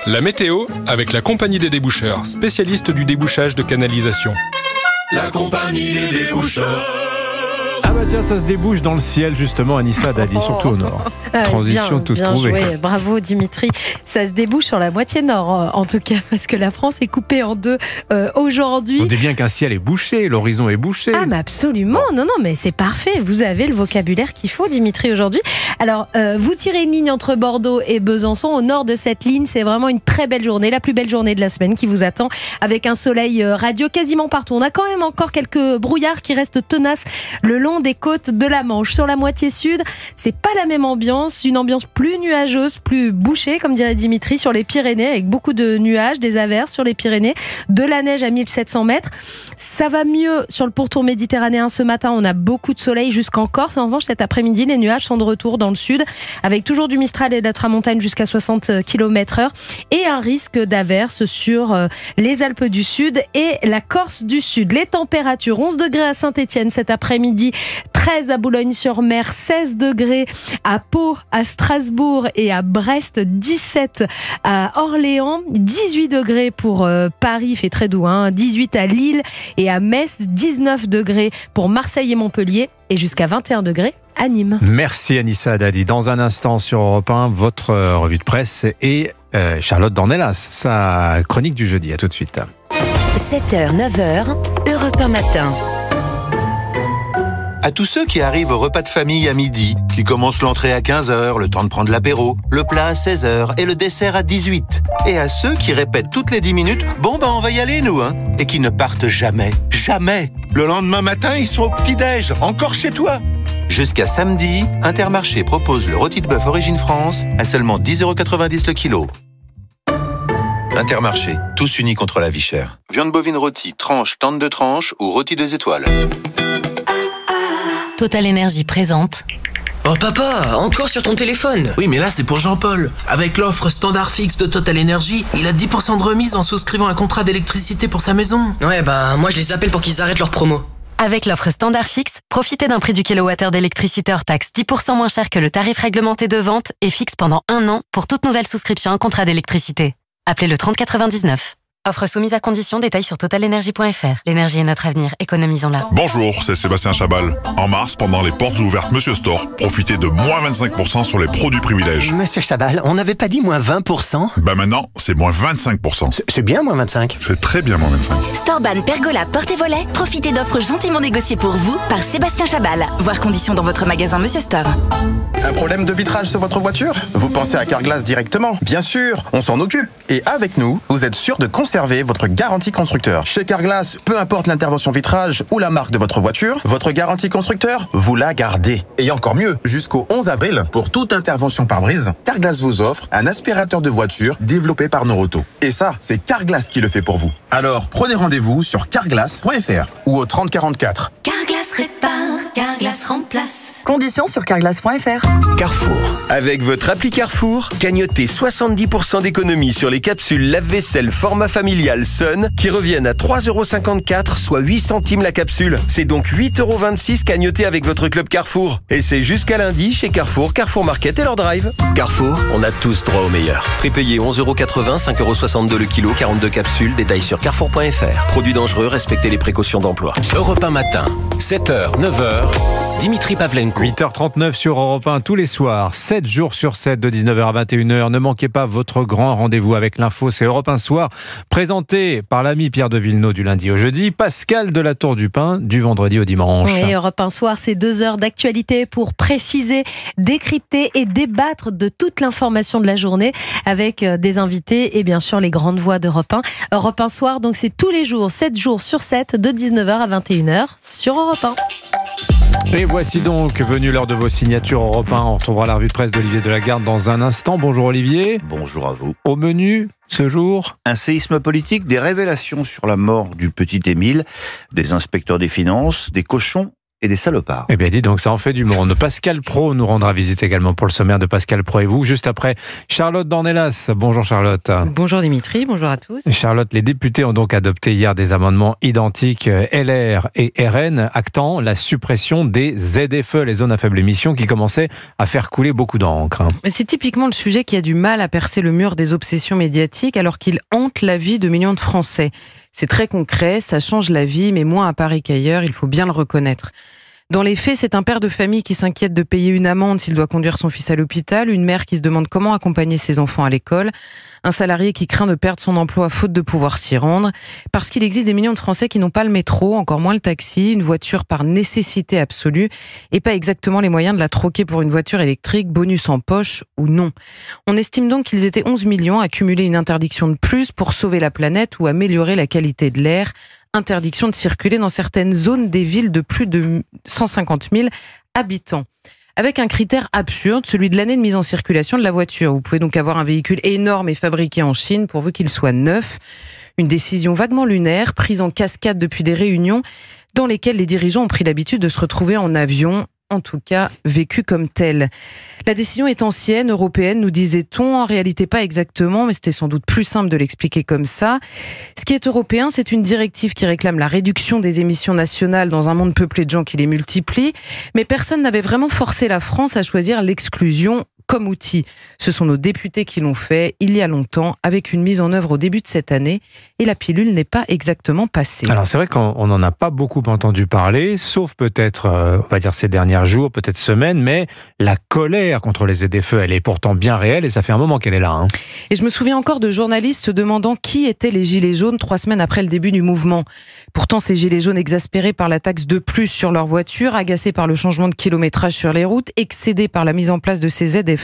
La météo avec la compagnie des déboucheurs, spécialiste du débouchage de canalisation. La compagnie des déboucheurs. Ah bah tiens, ça se débouche dans le ciel justement, Anissa Dadi, surtout au nord. Transition toute bien trouvée. Joué. Bravo Dimitri. Ça se débouche sur la moitié nord en tout cas, parce que la France est coupée en deux aujourd'hui. On dit bien qu'un ciel est bouché, l'horizon est bouché. Ah mais absolument, non mais c'est parfait. Vous avez le vocabulaire qu'il faut Dimitri aujourd'hui. Alors vous tirez une ligne entre Bordeaux et Besançon. Au nord de cette ligne, c'est vraiment une très belle journée, la plus belle journée de la semaine qui vous attend, avec un soleil radieux quasiment partout. On a quand même encore quelques brouillards qui restent tenaces le long des côtes de la Manche. Sur la moitié sud, c'est pas la même ambiance, une ambiance plus nuageuse, plus bouchée, comme dirait Dimitri, sur les Pyrénées, avec beaucoup de nuages, des averses sur les Pyrénées, de la neige à 1700 mètres. Ça va mieux sur le pourtour méditerranéen ce matin, on a beaucoup de soleil jusqu'en Corse. En revanche, cet après-midi, les nuages sont de retour dans le sud, avec toujours du Mistral et de la Tramontane jusqu'à 60 km/h, et un risque d'averses sur les Alpes du Sud et la Corse du Sud. Les températures, 11 degrés à Saint-Étienne cet après-midi, 13 à Boulogne-sur-Mer, 16 degrés à Pau, à Strasbourg et à Brest, 17 à Orléans, 18 degrés pour Paris, il fait très doux, 18 à Lille et à Metz, 19 degrés pour Marseille et Montpellier et jusqu'à 21 degrés à Nîmes. Merci Anissa Dadi. Dans un instant sur Europe 1, votre revue de presse et Charlotte Dornelas, sa chronique du jeudi. À tout de suite. 7h, 9h, Europe 1 matin. À tous ceux qui arrivent au repas de famille à midi, qui commencent l'entrée à 15h, le temps de prendre l'apéro, le plat à 16h et le dessert à 18. Et à ceux qui répètent toutes les 10 minutes « Bon on va y aller nous » et qui ne partent jamais, jamais. Le lendemain matin, ils sont au petit-déj, encore chez toi. Jusqu'à samedi, Intermarché propose le rôti de bœuf Origine France à seulement 10,90 € le kilo. Intermarché, tous unis contre la vie chère. Viande bovine rôtie, tranche, tente de tranche ou rôti 2 étoiles. Total Énergie présente. Oh papa, encore sur ton téléphone? Oui, mais là c'est pour Jean-Paul. Avec l'offre standard fixe de Total Energy, il a 10% de remise en souscrivant un contrat d'électricité pour sa maison. Ouais, bah moi je les appelle pour qu'ils arrêtent leur promo. Avec l'offre standard fixe, profitez d'un prix du kilowattheure d'électricité hors taxe 10% moins cher que le tarif réglementé de vente et fixe pendant 1 an pour toute nouvelle souscription à un contrat d'électricité. Appelez le 30 99. Offre soumise à condition, détails sur totalenergie.fr. L'énergie est notre avenir, économisons-la. Bonjour, c'est Sébastien Chabal. En mars, pendant les portes ouvertes Monsieur Store, profitez de moins 25% sur les produits privilèges. Monsieur Chabal, on n'avait pas dit moins 20%? Bah maintenant, c'est moins 25%. C'est bien moins 25. C'est très bien moins 25. Storban Pergola Porte et Volet, profitez d'offres gentiment négociées pour vous par Sébastien Chabal. Voir conditions dans votre magasin Monsieur Store. Un problème de vitrage sur votre voiture? Vous pensez à Carglass directement? Bien sûr, on s'en occupe. Et avec nous, vous êtes sûr de conserver votre garantie constructeur. Chez Carglass, peu importe l'intervention vitrage ou la marque de votre voiture, votre garantie constructeur, vous la gardez. Et encore mieux, jusqu'au 11 avril, pour toute intervention pare-brise, Carglass vous offre un aspirateur de voiture développé par Noroto. Et ça, c'est Carglass qui le fait pour vous. Alors, prenez rendez-vous sur carglass.fr ou au 3044. Carglass répare, Carglass remplace. Conditions sur carglass.fr. Carrefour. Avec votre appli Carrefour, gagnotez 70% d'économie sur les capsules lave-vaisselle format familial Sun qui reviennent à 3,54 €, soit 8 centimes la capsule. C'est donc 8,26 € gagnotés avec votre club Carrefour. Et c'est jusqu'à lundi chez Carrefour, Carrefour Market et leur drive. Carrefour, on a tous droit au meilleur. Prépayé 11,80 €, 5,62 € le kilo, 42 capsules. Détails sur carrefour.fr. Produits dangereux, respectez les précautions d'emploi. Europe 1 matin, 7h, 9h, Dimitri Pavlenko. 8h39 sur Europe 1 tous les soirs, 7 jours sur 7 de 19h à 21h. Ne manquez pas votre grand rendez-vous avec l'info, c'est Europe 1 Soir, présenté par l'ami Pierre de Villeneuve du lundi au jeudi, Pascal de la Tour du Pin du vendredi au dimanche. Oui, Europe 1 Soir, c'est 2 heures d'actualité pour préciser, décrypter et débattre de toute l'information de la journée avec des invités et bien sûr les grandes voix d'Europe 1. Europe 1 Soir, donc c'est tous les jours, 7 jours sur 7 de 19h à 21h sur Europe 1. Et voici donc venue l'heure de vos signatures Europe 1. On retrouvera la revue de presse d'Olivier Delagarde dans un instant. Bonjour Olivier. Bonjour à vous. Au menu ce jour, un séisme politique, des révélations sur la mort du petit Émile, des inspecteurs des finances, des cochons et des salopards. Eh bien, dis donc, ça en fait du monde. Pascal Praud nous rendra visite également pour le sommaire de Pascal Praud et vous. Juste après, Charlotte Dornelas. Bonjour Charlotte. Bonjour Dimitri, bonjour à tous. Charlotte, les députés ont donc adopté hier des amendements identiques LR et RN, actant la suppression des ZFE, les zones à faible émission, qui commençaient à faire couler beaucoup d'encre. C'est typiquement le sujet qui a du mal à percer le mur des obsessions médiatiques alors qu'il hante la vie de millions de Français. C'est très concret, ça change la vie, mais moins à Paris qu'ailleurs, il faut bien le reconnaître. Dans les faits, c'est un père de famille qui s'inquiète de payer une amende s'il doit conduire son fils à l'hôpital, une mère qui se demande comment accompagner ses enfants à l'école, un salarié qui craint de perdre son emploi faute de pouvoir s'y rendre, parce qu'il existe des millions de Français qui n'ont pas le métro, encore moins le taxi, une voiture par nécessité absolue, et pas exactement les moyens de la troquer pour une voiture électrique, bonus en poche ou non. On estime donc qu'ils étaient 11 millions à cumuler une interdiction de plus pour sauver la planète ou améliorer la qualité de l'air. Interdiction de circuler dans certaines zones des villes de plus de 150 000 habitants. Avec un critère absurde, celui de l'année de mise en circulation de la voiture. Vous pouvez donc avoir un véhicule énorme et fabriqué en Chine pourvu qu'il soit neuf. Une décision vaguement lunaire, prise en cascade depuis des réunions dans lesquelles les dirigeants ont pris l'habitude de se retrouver en avion, en tout cas vécu comme tel. La décision est ancienne, européenne, nous disait-on, en réalité pas exactement, mais c'était sans doute plus simple de l'expliquer comme ça. Ce qui est européen, c'est une directive qui réclame la réduction des émissions nationales dans un monde peuplé de gens qui les multiplient, mais personne n'avait vraiment forcé la France à choisir l'exclusion comme outil. Ce sont nos députés qui l'ont fait il y a longtemps, avec une mise en œuvre au début de cette année, et la pilule n'est pas exactement passée. Alors c'est vrai qu'on n'en a pas beaucoup entendu parler, sauf peut-être, on va dire ces derniers jours, peut-être semaines, mais la colère contre les ZFE, elle est pourtant bien réelle et ça fait un moment qu'elle est là. Et je me souviens encore de journalistes se demandant qui étaient les Gilets jaunes 3 semaines après le début du mouvement. Pourtant, ces Gilets jaunes exaspérés par la taxe de plus sur leur voiture, agacés par le changement de kilométrage sur les routes, excédés par la mise en place de ces ZFE,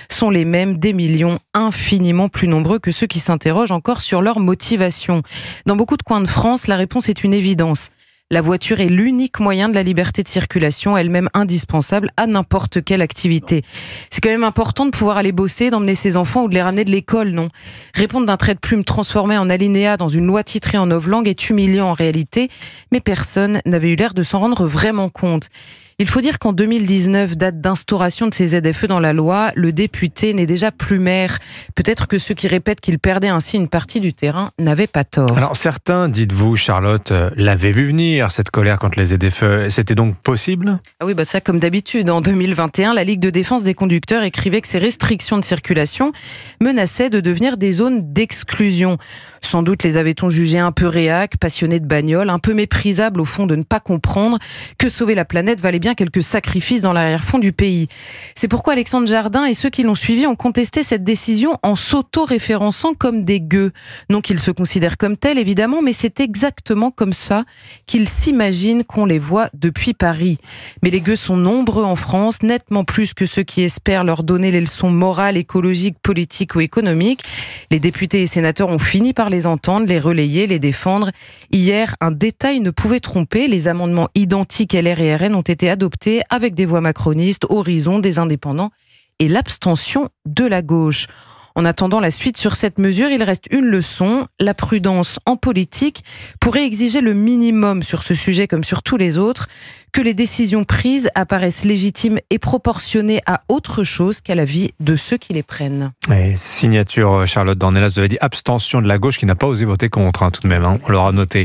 sont les mêmes, des millions infiniment plus nombreux que ceux qui s'interrogent encore sur leur motivation. Dans beaucoup de coins de France, la réponse est une évidence. La voiture est l'unique moyen de la liberté de circulation, elle-même indispensable à n'importe quelle activité. C'est quand même important de pouvoir aller bosser, d'emmener ses enfants ou de les ramener de l'école, non ? Répondre d'un trait de plume transformé en alinéa dans une loi titrée en novlangue est humiliant en réalité, mais personne n'avait eu l'air de s'en rendre vraiment compte. Il faut dire qu'en 2019, date d'instauration de ces ZFE dans la loi, le député n'est déjà plus maire. Peut-être que ceux qui répètent qu'il perdait ainsi une partie du terrain n'avaient pas tort. Alors certains, dites-vous, Charlotte, l'avaient vu venir, cette colère contre les ZFE. C'était donc possible ? Ah oui, ça comme d'habitude. En 2021, la Ligue de défense des conducteurs écrivait que ces restrictions de circulation menaçaient de devenir des zones d'exclusion. Sans doute les avait-on jugés un peu réacs, passionnés de bagnole, un peu méprisables au fond de ne pas comprendre que sauver la planète valait bien quelques sacrifices dans l'arrière-fond du pays. C'est pourquoi Alexandre Jardin et ceux qui l'ont suivi ont contesté cette décision en s'auto-référençant comme des gueux. Non qu'ils se considèrent comme tels, évidemment, mais c'est exactement comme ça qu'ils s'imaginent qu'on les voit depuis Paris. Mais les gueux sont nombreux en France, nettement plus que ceux qui espèrent leur donner les leçons morales, écologiques, politiques ou économiques. Les députés et sénateurs ont fini par les entendre, les relayer, les défendre. Hier, un détail ne pouvait tromper. Les amendements identiques LR et RN ont été adoptés avec des voix macronistes, Horizon, des indépendants et l'abstention de la gauche. En attendant la suite sur cette mesure, il reste une leçon. La prudence en politique pourrait exiger le minimum sur ce sujet comme sur tous les autres, que les décisions prises apparaissent légitimes et proportionnées à autre chose qu'à la vie de ceux qui les prennent. Et signature Charlotte Dornelas, vous avez dit abstention de la gauche qui n'a pas osé voter contre tout de même, on l'aura noté.